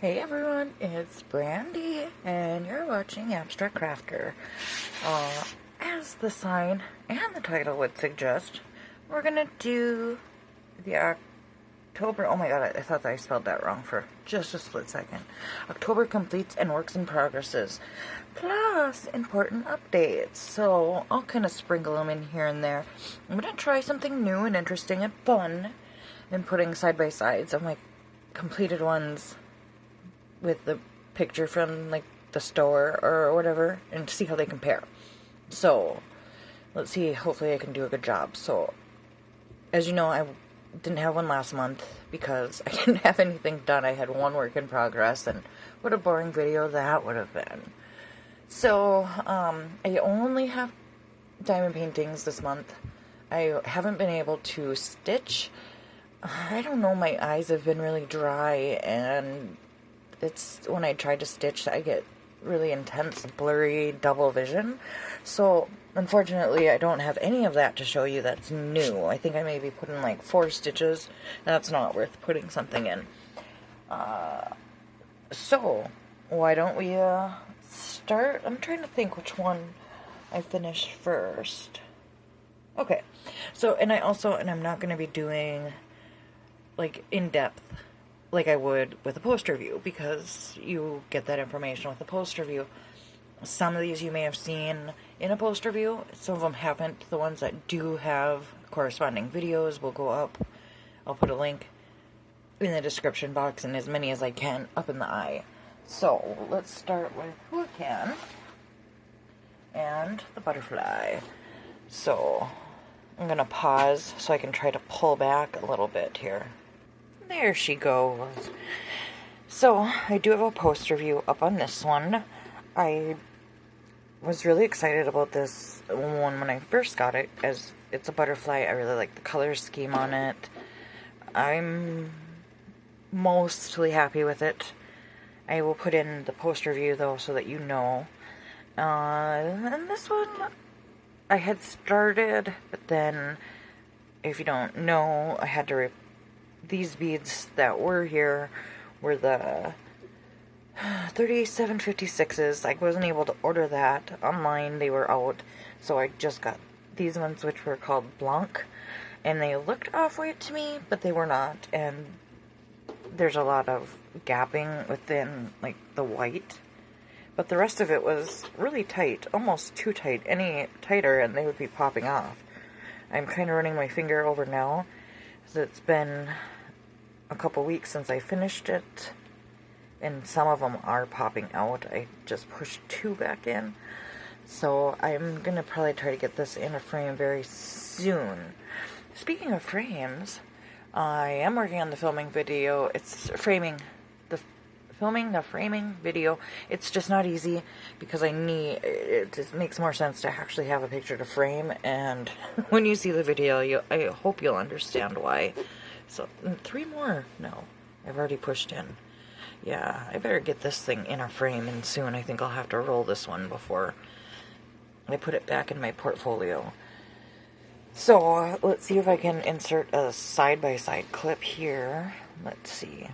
Hey everyone, it's Brandy, and you're watching Abstract Crafter. As the sign and the title would suggest, we're gonna do the October, oh my god, I thought that I spelled that wrong for just a split second. October completes and works in progresses, plus important updates. So I'll kind of sprinkle them in here and there. I'm gonna try something new and interesting and fun, and putting side by sides of my completed ones with the picture from like the store or whatever, and see how they compare. So let's see, hopefully I can do a good job. So as you know, I didn't have one last month because I didn't have anything done. I had one work in progress, and what a boring video that would have been. So I only have diamond paintings this month. I haven't been able to stitch. I don't know, my eyes have been really dry, and it's when I try to stitch, I get really intense, blurry, double vision. So, unfortunately, I don't have any of that to show you that's new. I think I maybe put in like 4 stitches. That's not worth putting something in. So, why don't we start? I'm trying to think which one I finished first. Okay, so, and I'm not going to be doing like in-depth like I would with a poster view, because you get that information with a poster view. Some of these you may have seen in a poster view, some of them haven't. The ones that do have corresponding videos will go up. I'll put a link in the description box, and as many as I can up in the eye. So let's start with Hurricane and the butterfly. So I'm gonna pause so I can try to pull back a little bit here. There she goes. So, I do have a poster view up on this one. I was really excited about this one when I first got it, as it's a butterfly. I really like the color scheme on it. I'm mostly happy with it. I will put in the poster view, though, so that you know. And this one, I had started, but then, if you don't know, I had to these beads that were here were the 3756s. I wasn't able to order that online. They were out. So I just got these ones, which were called Blanc. And they looked off-white to me, but they were not. And there's a lot of gapping within, like, the white. But the rest of it was really tight. Almost too tight. Any tighter and they would be popping off. I'm kind of running my finger over now, because it's been a couple weeks since I finished it, and some of them are popping out. I just pushed 2 back in, so I'm gonna probably try to get this in a frame very soon. Speaking of frames, I am working on the filming video. It's framing the framing video. It's just not easy because it just makes more sense to actually have a picture to frame, and when you see the video, I hope you'll understand why. So, 3 more? No. I've already pushed in. Yeah, I better get this thing in a frame, and soon I think I'll have to roll this one before I put it back in my portfolio. So, let's see if I can insert a side-by-side clip here. Let's see.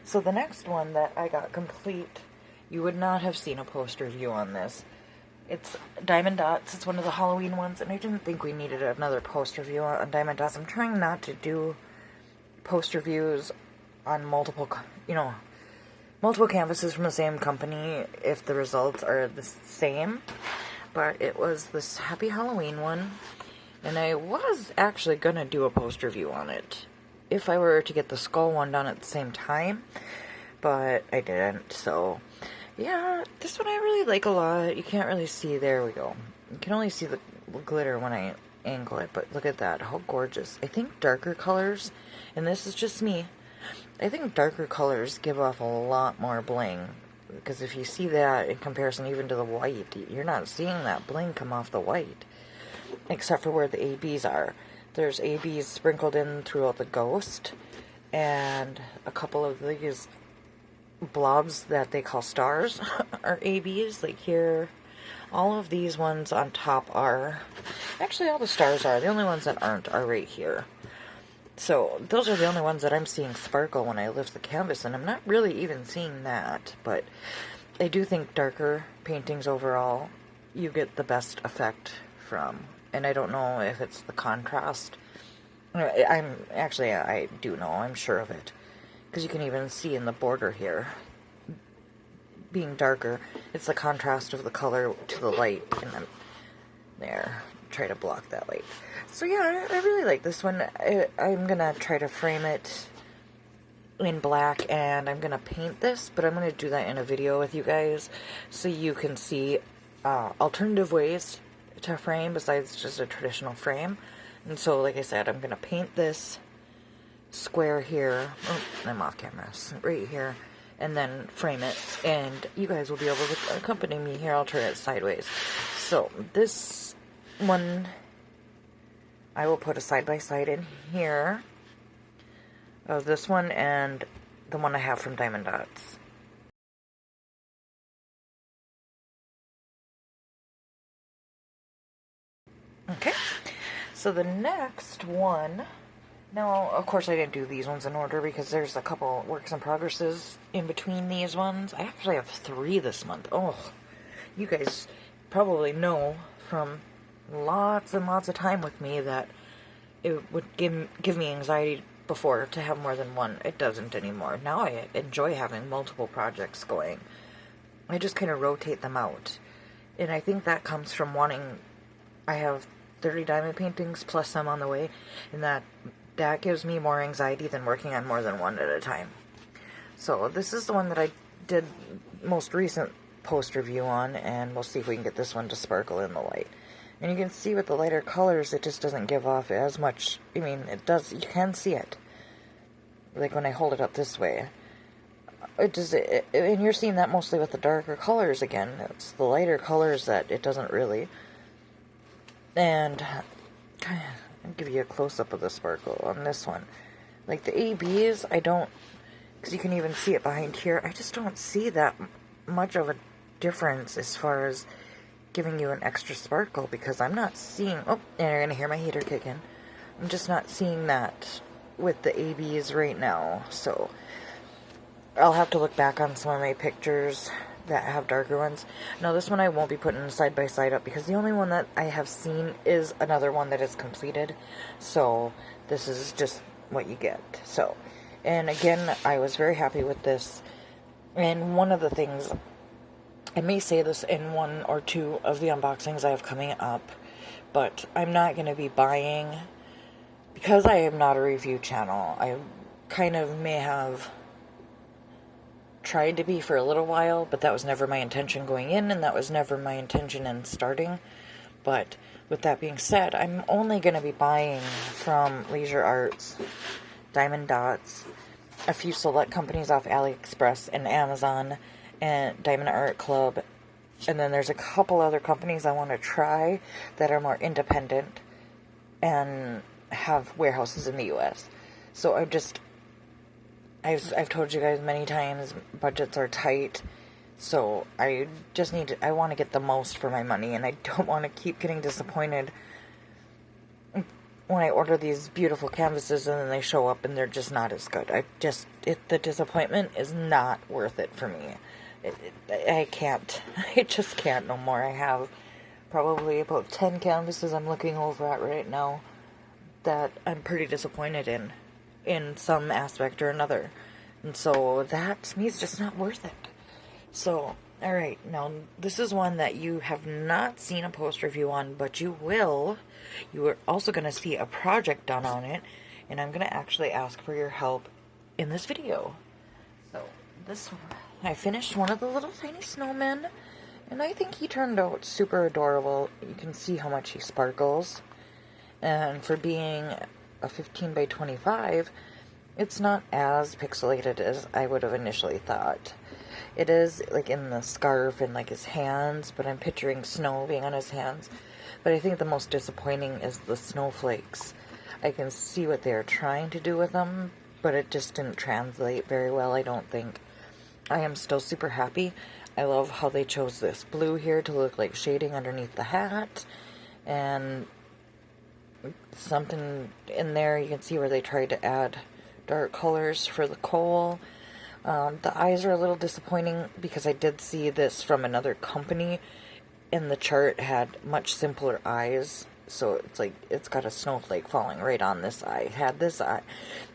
So the next one that I got complete, you would not have seen a poster view on this. It's Diamond Dotz. It's one of the Halloween ones, and I didn't think we needed another poster view on Diamond Dotz. I'm trying not to do poster views on multiple canvases from the same company if the results are the same. But it was this Happy Halloween one, and I was actually gonna do a poster view on it if I were to get the skull one done at the same time, but I didn't. So yeah, this one I really like a lot. You can't really see. There we go. You can only see the glitter when I angle it, but look at that. How gorgeous. I think darker colors, and this is just me, I think darker colors give off a lot more bling, because if you see that in comparison even to the white, you're not seeing that bling come off the white, except for where the ABs are. There's ABs sprinkled in throughout the ghost, and a couple of these blobs that they call stars are ABs, like here. All of these ones on top are, Actually, all the stars are. The only ones that aren't are right here. So those are the only ones that I'm seeing sparkle when I lift the canvas, and I'm not really even seeing that. But I do think darker paintings overall, you get the best effect from. And I don't know if it's the contrast. I do know, I'm sure of it. Because you can even see in the border here, being darker, it's the contrast of the color to the light. And I'm there, try to block that light. So yeah, I really like this one. I'm gonna try to frame it in black, and I'm gonna paint this, but I'm gonna do that in a video with you guys, so you can see alternative ways to frame besides just a traditional frame. And so, like I said, I'm gonna paint this square here. Oh, I'm off camera. Right here. And then frame it, and you guys will be able to accompany me here. I'll turn it sideways. So this one, I will put a side-by-side in here of this one and the one I have from Diamond Dotz. Okay, so the next one, now of course I didn't do these ones in order because there's a couple works in progresses in between these ones. I actually have 3 this month. Oh, you guys probably know from lots and lots of time with me that it would give me anxiety before to have more than one. It doesn't anymore. Now I enjoy having multiple projects going. I just kind of rotate them out. And I think that comes from wanting, I have 30 diamond paintings plus some on the way, and that gives me more anxiety than working on more than one at a time. So this is the one that I did most recent post review on, and we'll see if we can get this one to sparkle in the light. And you can see with the lighter colors, it just doesn't give off as much. I mean, it does, you can see it. Like when I hold it up this way. It does, and you're seeing that mostly with the darker colors again. It's the lighter colors that it doesn't really. And I'll give you a close-up of the sparkle on this one. Like the ABs, I don't, because you can even see it behind here, I just don't see that much of a difference as far as giving you an extra sparkle, because I'm not seeing, oh, and you're going to hear my heater kick in. I'm just not seeing that with the ABs right now, so I'll have to look back on some of my pictures that have darker ones. Now this one I won't be putting side by side up because the only one that I have seen is another one that is completed, so this is just what you get. So, and again, I was very happy with this, and one of the things, I may say this in 1 or 2 of the unboxings I have coming up, but I'm not going to be buying, because I am not a review channel. I kind of may have tried to be for a little while, but that was never my intention going in, and that was never my intention in starting. But with that being said, I'm only going to be buying from Leisure Arts, Diamond Dotz, a few select companies off AliExpress and Amazon, and Diamond Art Club, and then there's a couple other companies I want to try that are more independent and have warehouses in the US. So I've told you guys many times, budgets are tight, so I just I want to get the most for my money, and I don't want to keep getting disappointed when I order these beautiful canvases and then they show up and they're just not as good. The disappointment is not worth it for me. I can't. I just can't no more. I have probably about 10 canvases I'm looking over at right now that I'm pretty disappointed in some aspect or another. And so that, to me, is just not worth it. So, alright, now this is one that you have not seen a post review on, but you will. You are also going to see a project done on it, and I'm going to actually ask for your help in this video. So, this one, I finished one of the little tiny snowmen, and I think he turned out super adorable. You can see how much he sparkles. And for being a 15 by 25, it's not as pixelated as I would have initially thought. It is like in the scarf and like his hands, but I'm picturing snow being on his hands. But I think the most disappointing is the snowflakes. I can see what they're trying to do with them, but it just didn't translate very well, I don't think. I am still super happy. I love how they chose this blue here to look like shading underneath the hat. And something in there. You can see where they tried to add dark colors for the kohl. The eyes are a little disappointing because I did see this from another company, and the chart had much simpler eyes. So it's like it's got a snowflake falling right on this eye. It had this eye,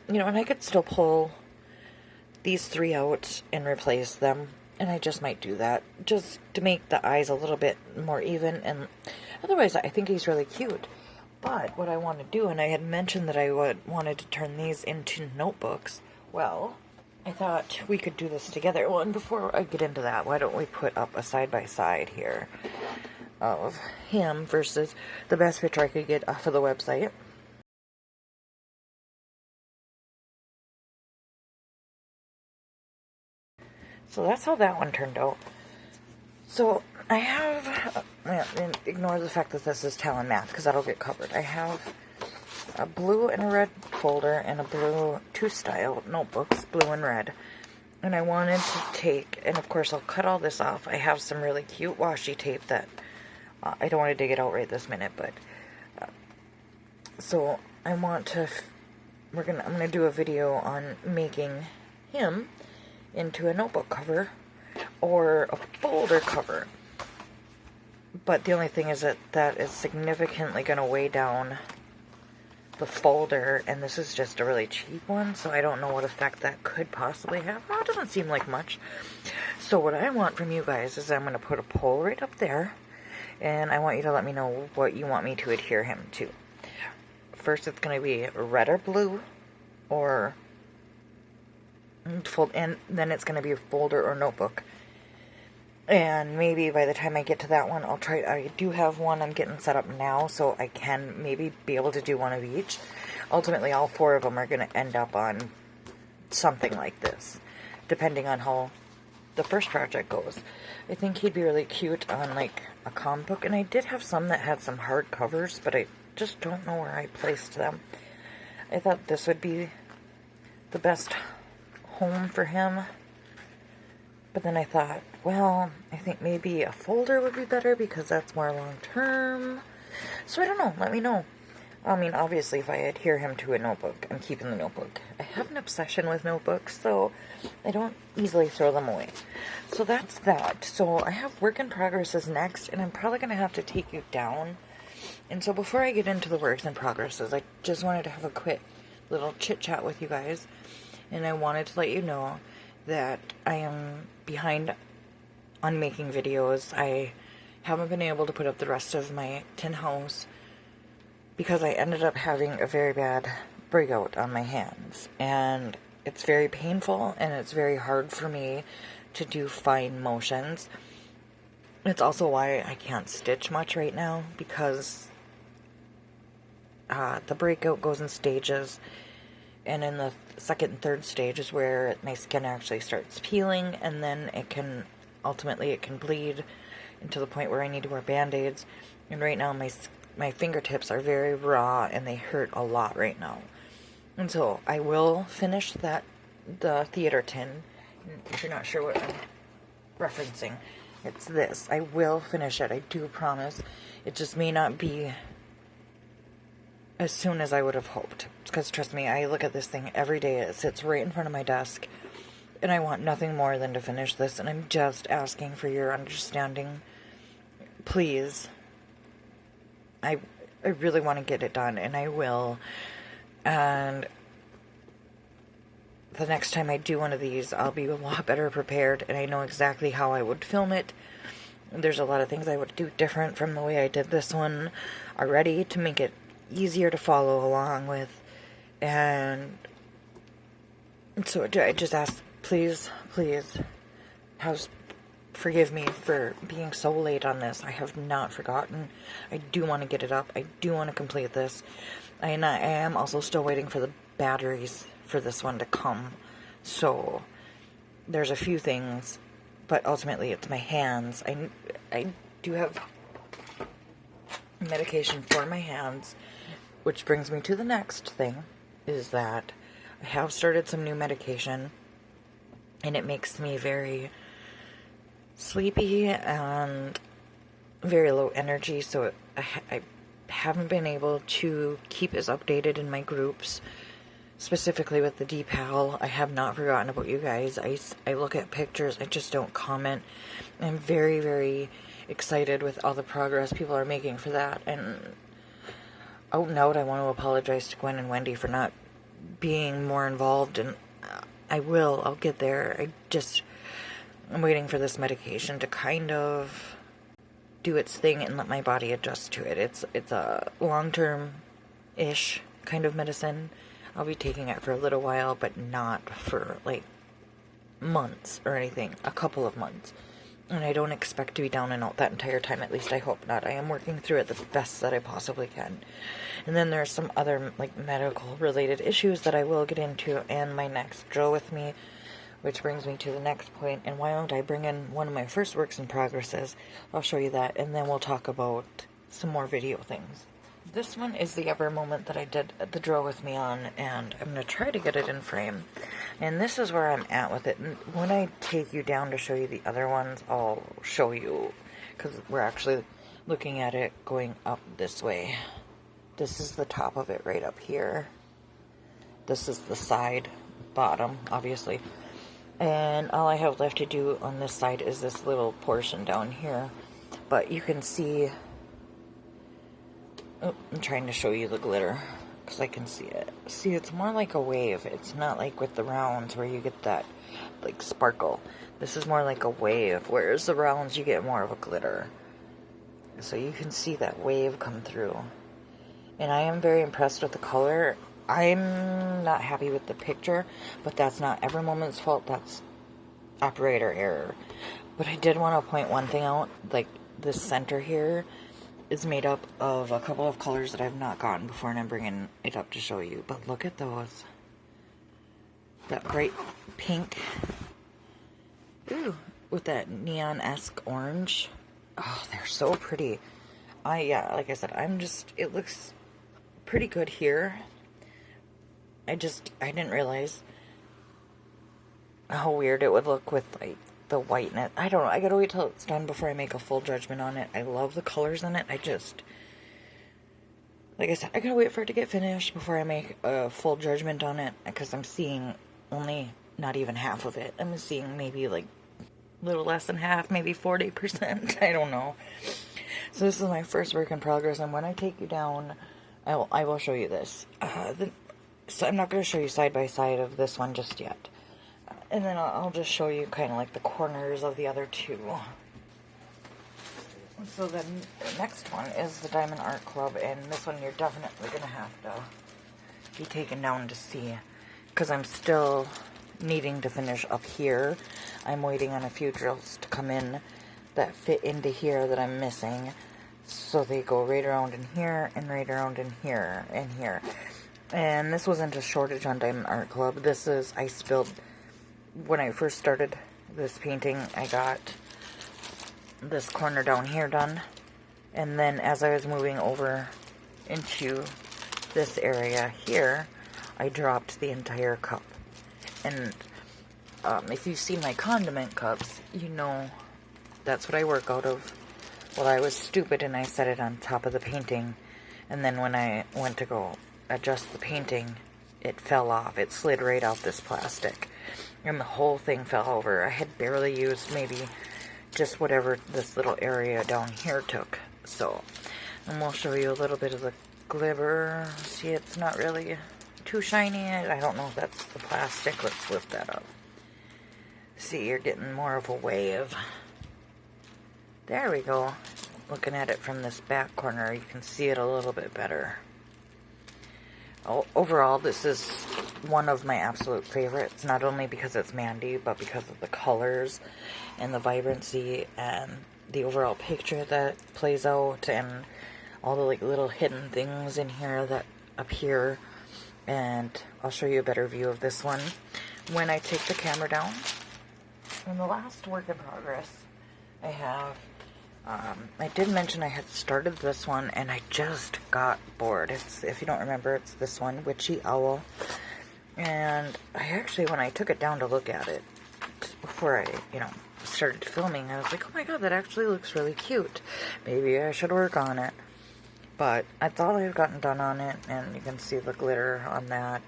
and I could still pull these 3 out and replace them, and I just might do that just to make the eyes a little bit more even. And otherwise, I think he's really cute. But what I want to do, and I had mentioned that I wanted to turn these into notebooks. Well, I thought we could do this together. Well, and before I get into that, why don't we put up a side-by-side here of him versus the best picture I could get off of the website. So that's how that one turned out. So I have, ignore the fact that this is Talon Math, because that'll get covered. I have a blue and a red folder and a blue 2-style notebooks, blue and red. And I wanted to take, and of course I'll cut all this off. I have some really cute washi tape that I don't want to dig it out right this minute, but so I want to, I'm gonna do a video on making him into a notebook cover or a folder cover. But the only thing is that is significantly going to weigh down the folder, and this is just a really cheap one, so I don't know what effect that could possibly have. Well, it doesn't seem like much. So what I want from you guys is I'm going to put a poll right up there, and I want you to let me know what you want me to adhere him to. First, it's going to be red or blue, or and then it's going to be a folder or notebook. And maybe by the time I get to that one, I'll try. I do have one I'm getting set up now, so I can maybe be able to do one of each. Ultimately, all 4 of them are going to end up on something like this, depending on how the first project goes. I think he'd be really cute on like a comic book, and I did have some that had some hard covers, but I just don't know where I placed them. I thought this would be the best home for him. But then I thought, well, I think maybe a folder would be better because that's more long-term. So I don't know. Let me know. I mean, obviously, if I adhere him to a notebook, I'm keeping the notebook. I have an obsession with notebooks, so I don't easily throw them away. So that's that. So I have work in progresses next, and I'm probably going to have to take you down. And so before I get into the works in progresses, I just wanted to have a quick little chit-chat with you guys. And I wanted to let you know that I am behind on making videos. I haven't been able to put up the rest of my tin house because I ended up having a very bad breakout on my hands. And it's very painful, and it's very hard for me to do fine motions. It's also why I can't stitch much right now, because the breakout goes in stages. And in the second and third stage is where my skin actually starts peeling, and then it can bleed into the point where I need to wear band-aids. And right now my fingertips are very raw, and they hurt a lot right now. And so I will finish the theater tin. If you're not sure what I'm referencing, it's this. I will finish it, I do promise. It just may not be as soon as I would have hoped. Because trust me, I look at this thing every day. It sits right in front of my desk. And I want nothing more than to finish this. And I'm just asking for your understanding. Please. I really want to get it done. And I will. And the next time I do one of these, I'll be a lot better prepared. And I know exactly how I would film it. There's a lot of things I would do different from the way I did this one already to make it easier to follow along with. And so I just ask, please forgive me for being so late on this. I have not forgotten. I do want to get it up. I do want to complete this. And I am also still waiting for the batteries for this one to come. So there's a few things, but ultimately it's my hands. I do have medication for my hands, which brings me to the next thing, is that I have started some new medication, and it makes me very sleepy and very low energy, so haven't been able to keep as updated in my groups, specifically with the decal. I have not forgotten about you guys. I look at pictures, I just don't comment. I'm very, very excited with all the progress people are making for that. And out and out, I want to apologize to Gwen and Wendy for not being more involved, and I'll get there. I'm waiting for this medication to kind of do its thing and let my body adjust to it. It's a long-term-ish kind of medicine. I'll be taking it for a little while, but not for, like, months or anything. A couple of months. And I don't expect to be down and out that entire time. At least I hope not. I am working through it the best that I possibly can. And then there's some other, like, medical-related issues that I will get into in my next Drill With Me, which brings me to the next point. And why don't I bring in one of my first works in progresses? I'll show you that, and then we'll talk about some more video things. This one is the Ever moment that I did the Drill With Me on, and I'm going to try to get it in frame. And this is where I'm at with it. And when I take you down to show you the other ones, I'll show you, because we're actually looking at it going up this way. This is the top of it right up here. This is the side, bottom, obviously. And all I have left to do on this side is this little portion down here. But you can see... Oh, I'm trying to show you the glitter, because I can see it. See, it's more like a wave. It's not like with the rounds where you get that, like, sparkle. This is more like a wave, whereas the rounds you get more of a glitter. So you can see that wave come through. And I am very impressed with the color. I'm not happy with the picture, but that's not Ever Moment's fault. That's operator error. But I did want to point one thing out. Like, this center here is made up of a couple of colors that I've not gotten before, and I'm bringing it up to show you. But look at those. That bright pink. Ooh, with that neon-esque orange. Oh, they're so pretty. Yeah, like I said, it looks pretty good here. I didn't realize how weird it would look with, like, the whiteness. I don't know. I gotta wait till it's done before I make a full judgment on it. I love the colors in it. Like I said, I gotta wait for it to get finished before I make a full judgment on it, because I'm seeing only not even half of it. I'm seeing maybe like a little less than half, maybe 40%. I don't know. So this is my first work in progress, and when I take you down, I will show you this. So I'm not going to show you side by side of this one just yet. And then I'll just show you kind of like the corners of the other two. So then the next one is the Diamond Art Club, and this one you're definitely going to have to be taken down to see, because I'm still needing to finish up here. I'm waiting on a few drills to come in that fit into here that I'm missing. So they go right around in here, and right around in here, and here. And this wasn't a shortage on Diamond Art Club. I spilled... When I first started this painting, I got this corner down here done, and then as I was moving over into this area here, I dropped the entire cup. And if you've seen my condiment cups, you know that's what I work out of. Well, I was stupid and I set it on top of the painting, and then when I went to go adjust the painting, it fell off. It slid right out this plastic. And the whole thing fell over. I had barely used maybe just whatever this little area down here took. So, and we'll show you a little bit of the glitter. See, it's not really too shiny. I don't know if that's the plastic. Let's lift that up. See, you're getting more of a wave. There we go. Looking at it from this back corner, you can see it a little bit better. Overall, this is one of my absolute favorites, not only because it's Mandy, but because of the colors and the vibrancy and the overall picture that plays out, and all the like little hidden things in here that appear. And I'll show you a better view of this one when I take the camera down. In the last work in progress, I have I did mention I had started this one, and I just got bored. If you don't remember, it's this one, Witchy Owl. And I actually, when I took it down to look at it, before I, started filming, I was like, oh my god, that actually looks really cute. Maybe I should work on it. But that's all I've gotten done on it, and you can see the glitter on that.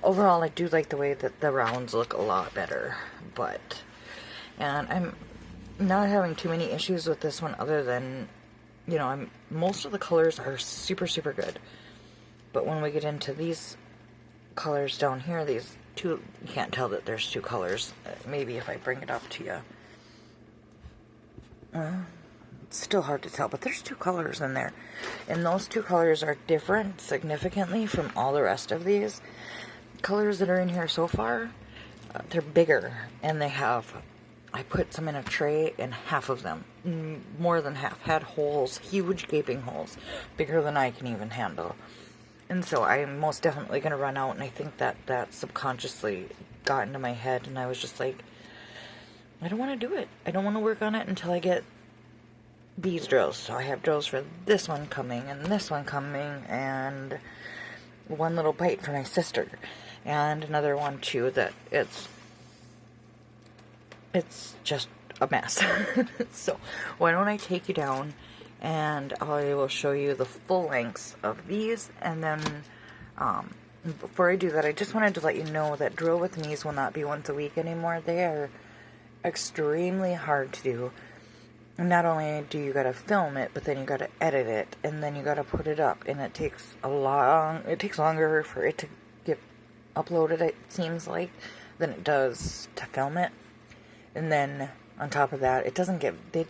Overall, I do like the way that the rounds look a lot better, and I'm not having too many issues with this one other than, you know, most of the colors are super, super good. But when we get into these colors down here, these two, you can't tell that there's two colors. Maybe if I bring it up to you. It's still hard to tell, but there's two colors in there. And those two colors are different significantly from all the rest of these colors that are in here so far. They're bigger, and I put some in a tray, and half of them, more than half, had holes, huge gaping holes, bigger than I can even handle. And so I'm most definitely going to run out, and I think that subconsciously got into my head, and I was just like, I don't want to do it. I don't want to work on it until I get these drills. So I have drills for this one coming, and this one coming, and one little bite for my sister, and another one too that it's just a mess. So why don't I take you down, and I will show you the full lengths of these, and then before I do that, I just wanted to let you know that drill with me's will not be once a week anymore. They are extremely hard to do. Not only do you gotta film it, but then you gotta edit it, and then you gotta put it up, and it takes longer for it to get uploaded, it seems like, than it does to film it. And then on top of that, it doesn't get, they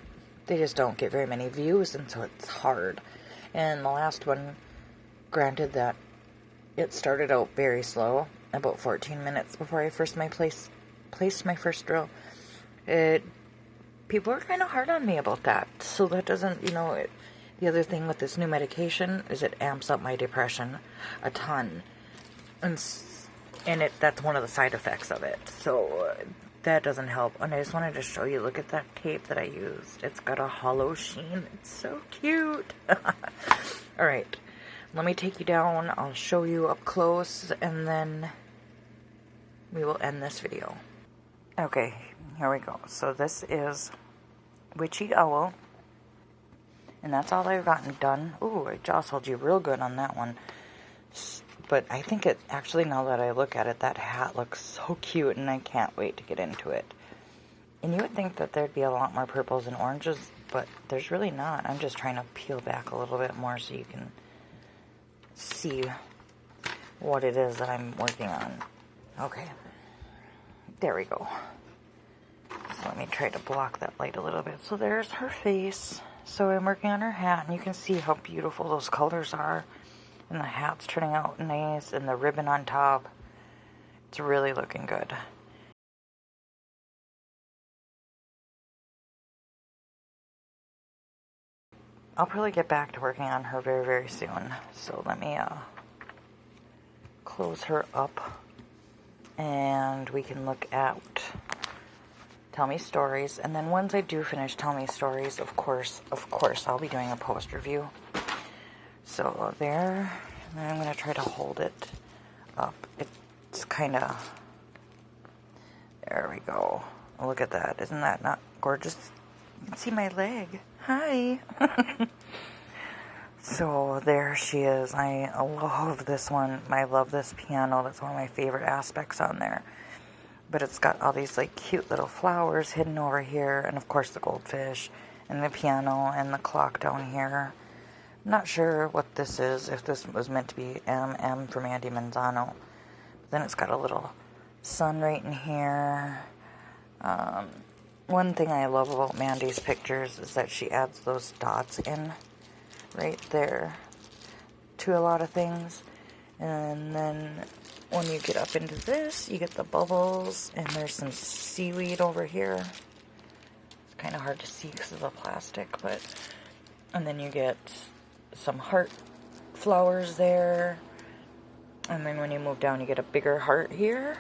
just don't get very many views, and so it's hard. And the last one, granted that it started out very slow, about 14 minutes before I placed my first drill. People are kind of hard on me about that. So that doesn't, you know, the other thing with this new medication is it amps up my depression a ton. And that's one of the side effects of it. So that doesn't help. And I just wanted to show you, look at that tape that I used. It's got a hollow sheen. It's so cute. Alright, let me take you down. I'll show you up close, and then we will end this video. Okay, here we go. So this is Witchy Owl, and that's all I've gotten done. Ooh, I jostled you real good on that one. But I think it, actually, now that I look at it, that hat looks so cute, and I can't wait to get into it. And you would think that there'd be a lot more purples and oranges, but there's really not. I'm just trying to peel back a little bit more so you can see what it is that I'm working on. Okay. There we go. So let me try to block that light a little bit. So there's her face. So I'm working on her hat, and you can see how beautiful those colors are. And the hat's turning out nice, and the ribbon on top. It's really looking good. I'll probably get back to working on her very, very soon. So let me close her up, and we can look at Tell Me Stories. And then once I do finish Tell Me Stories, of course, I'll be doing a post review. So there, and then I'm going to try to hold it up. It's kind of, there we go. Look at that. Isn't that not gorgeous? You can see my leg. Hi. So there she is. I love this one. I love this piano. That's one of my favorite aspects on there. But it's got all these like cute little flowers hidden over here, and of course the goldfish, and the piano, and the clock down here. I'm not sure what this is, if this was meant to be M for Mandy Manzano. But then it's got a little sun right in here. One thing I love about Mandy's pictures is that she adds those dots in right there to a lot of things. And then when you get up into this, you get the bubbles, and there's some seaweed over here. It's kind of hard to see because of the plastic, but... And then you get some heart flowers there, and then when you move down, you get a bigger heart here,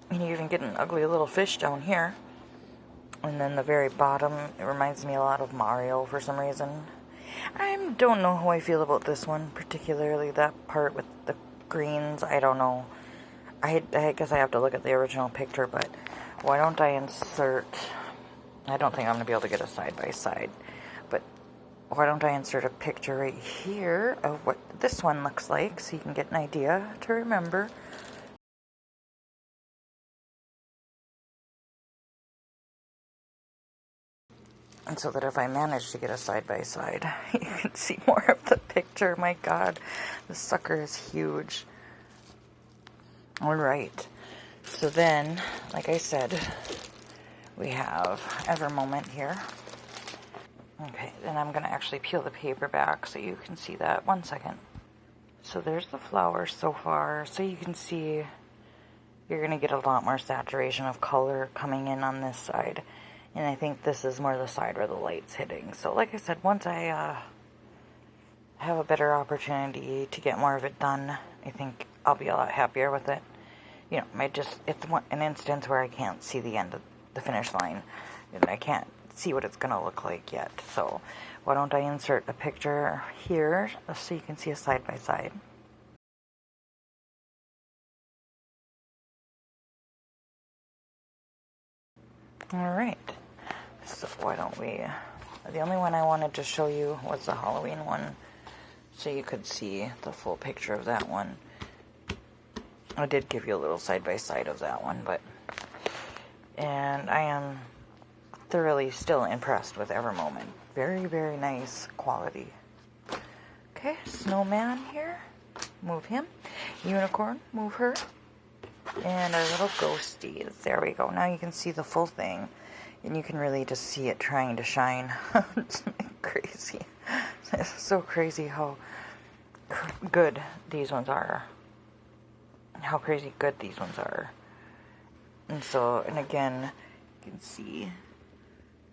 and you even get an ugly little fish down here. And then the very bottom, it reminds me a lot of Mario for some reason. I don't know how I feel about this one, particularly that part with the greens. I don't know. I guess I have to look at the original picture, but why don't I insert I don't think I'm going to be able to get a side-by-side. But why don't I insert a picture right here of what this one looks like so you can get an idea to remember. And so that if I manage to get a side-by-side, you can see more of the picture. My God, this sucker is huge. All right. So then, like I said, we have Evermoment here. Okay, then I'm going to actually peel the paper back so you can see that. 1 second. So there's the flowers so far. So you can see you're going to get a lot more saturation of color coming in on this side. And I think this is more the side where the light's hitting. So like I said, once I have a better opportunity to get more of it done, I think I'll be a lot happier with it. You know, it's an instance where I can't see the end of the finish line. And I can't see what it's going to look like yet. So why don't I insert a picture here so you can see a side-by-side. Alright, so why don't we, the only one I wanted to show you was the Halloween one, so you could see the full picture of that one. I did give you a little side-by-side of that one, and I am thoroughly still impressed with Evermoment. Very, very nice quality. Okay, Snowman here, move him. Unicorn, move her. And our little ghosties. There we go. Now you can see the full thing. And you can really just see it trying to shine. It's crazy. It's so crazy how good these ones are. How crazy good these ones are. And so, and again, you can see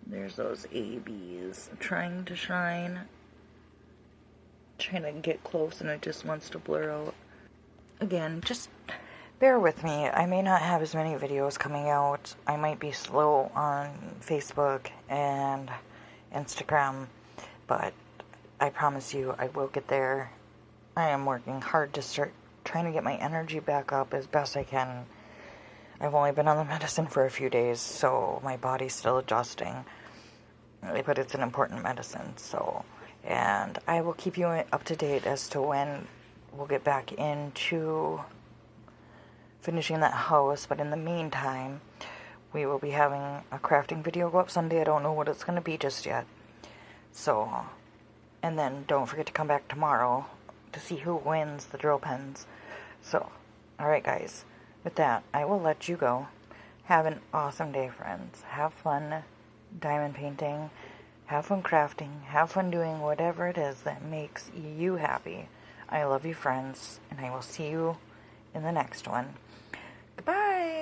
there's those ABs trying to shine. Trying to get close and it just wants to blur out. Again, just bear with me. I may not have as many videos coming out. I might be slow on Facebook and Instagram, but I promise you I will get there. I am working hard to start trying to get my energy back up as best I can. I've only been on the medicine for a few days, so my body's still adjusting. But it's an important medicine, so. And I will keep you up to date as to when we'll get back into finishing that house, but in the meantime, we will be having a crafting video go up Sunday. I don't know what it's going to be just yet. So, and then don't forget to come back tomorrow to see who wins the drill pens. So, alright guys, with that, I will let you go. Have an awesome day, friends. Have fun diamond painting. Have fun crafting. Have fun doing whatever it is that makes you happy. I love you, friends, and I will see you in the next one. Goodbye!